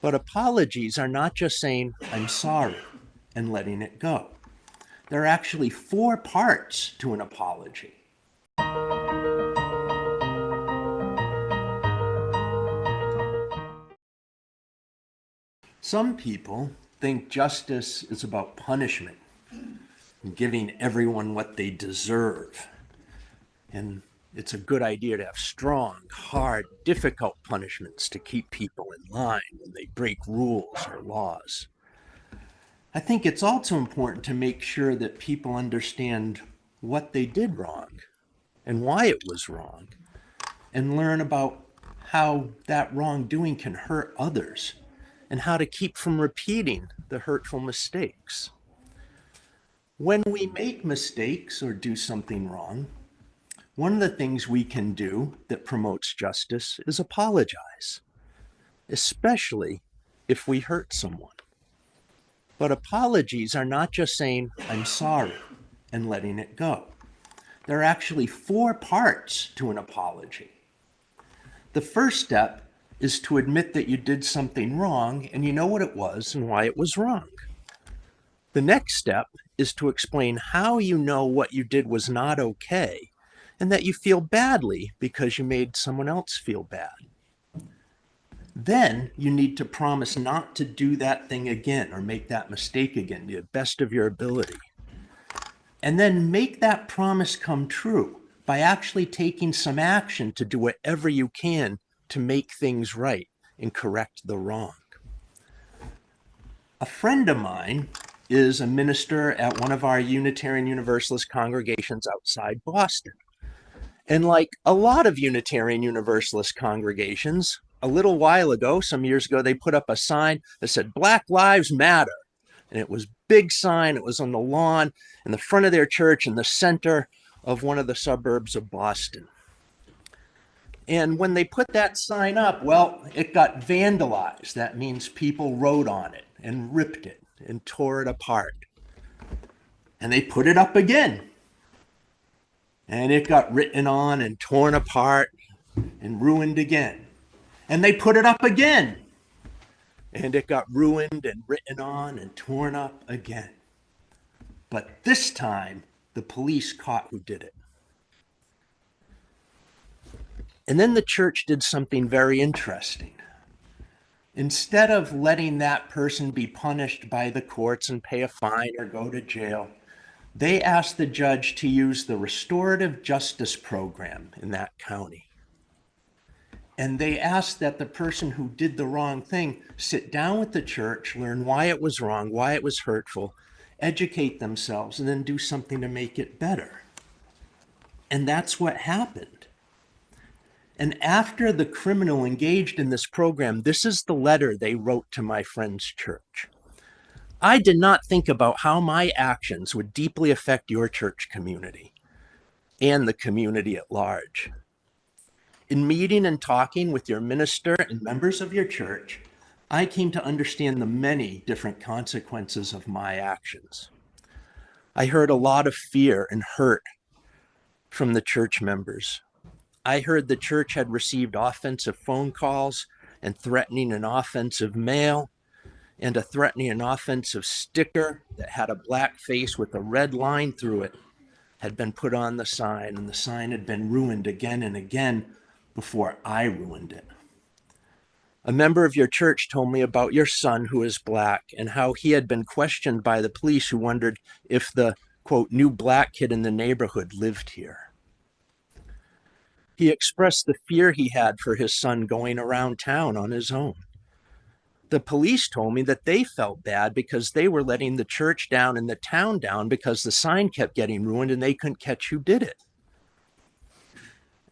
But apologies are not just saying, I'm sorry, and letting it go. There are actually four parts to an apology. Some people think justice is about punishment and giving everyone what they deserve. And it's a good idea to have strong, hard, difficult punishments to keep people in line when they break rules or laws. I think it's also important to make sure that people understand what they did wrong and why it was wrong, and learn about how that wrongdoing can hurt others and how to keep from repeating the hurtful mistakes. When we make mistakes or do something wrong, one of the things we can do that promotes justice is apologize, especially if we hurt someone. But apologies are not just saying, I'm sorry, and letting it go. There are actually four parts to an apology. The first step is to admit that you did something wrong and you know what it was and why it was wrong. The next step is to explain how you know what you did was not okay and that you feel badly because you made someone else feel bad. Then you need to promise not to do that thing again or make that mistake again to the best of your ability. And then make that promise come true by actually taking some action to do whatever you can to make things right and correct the wrong. A friend of mine is a minister at one of our Unitarian Universalist congregations outside Boston. And like a lot of Unitarian Universalist congregations, a little while ago, some years ago, they put up a sign that said, Black Lives Matter. And it was a big sign. It was on the lawn in the front of their church in the center of one of the suburbs of Boston. And when they put that sign up, well, it got vandalized. That means people wrote on it and ripped it and tore it apart. And they put it up again. And it got written on and torn apart and ruined again. And they put it up again. And it got ruined and written on and torn up again. But this time, the police caught who did it. And then the church did something very interesting. Instead of letting that person be punished by the courts and pay a fine or go to jail, they asked the judge to use the restorative justice program in that county. And they asked that the person who did the wrong thing sit down with the church, learn why it was wrong, why it was hurtful, educate themselves, and then do something to make it better. And that's what happened. And after the criminal engaged in this program, this is the letter they wrote to my friend's church. I did not think about how my actions would deeply affect your church community and the community at large. In meeting and talking with your minister and members of your church, I came to understand the many different consequences of my actions. I heard a lot of fear and hurt from the church members. I heard the church had received offensive phone calls and threatening and offensive mail, and a threatening and offensive sticker that had a black face with a red line through it had been put on the sign, and the sign had been ruined again and again before I ruined it. A member of your church told me about your son who is black and how he had been questioned by the police who wondered if the, quote, new black kid in the neighborhood lived here. He expressed the fear he had for his son going around town on his own. The police told me that they felt bad because they were letting the church down and the town down because the sign kept getting ruined and they couldn't catch who did it.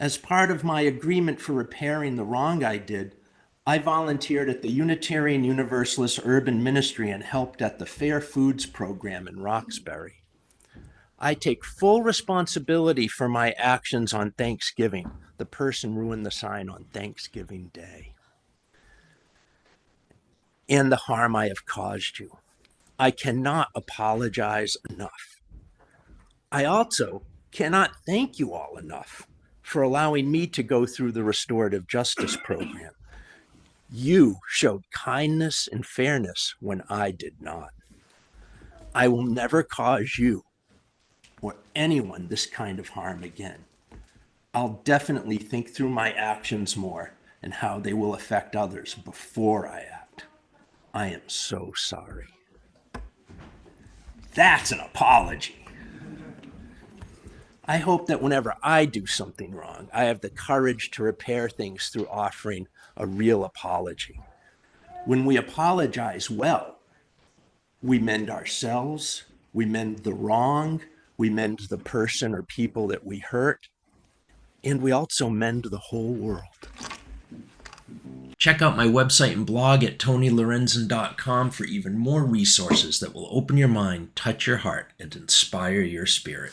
As part of my agreement for repairing the wrong I did, I volunteered at the Unitarian Universalist Urban Ministry and helped at the Fair Foods program in Roxbury. I take full responsibility for my actions on Thanksgiving. The person ruined the sign on Thanksgiving Day. And the harm I have caused you. I cannot apologize enough. I also cannot thank you all enough for allowing me to go through the restorative justice program. You showed kindness and fairness when I did not. I will never cause you or anyone this kind of harm again. I'll definitely think through my actions more and how they will affect others before I act. I am so sorry. That's an apology. I hope that whenever I do something wrong, I have the courage to repair things through offering a real apology. When we apologize well, we mend ourselves, we mend the wrong, we mend the person or people that we hurt, and we also mend the whole world. Check out my website and blog at tonylorenzen.com for even more resources that will open your mind, touch your heart, and inspire your spirit.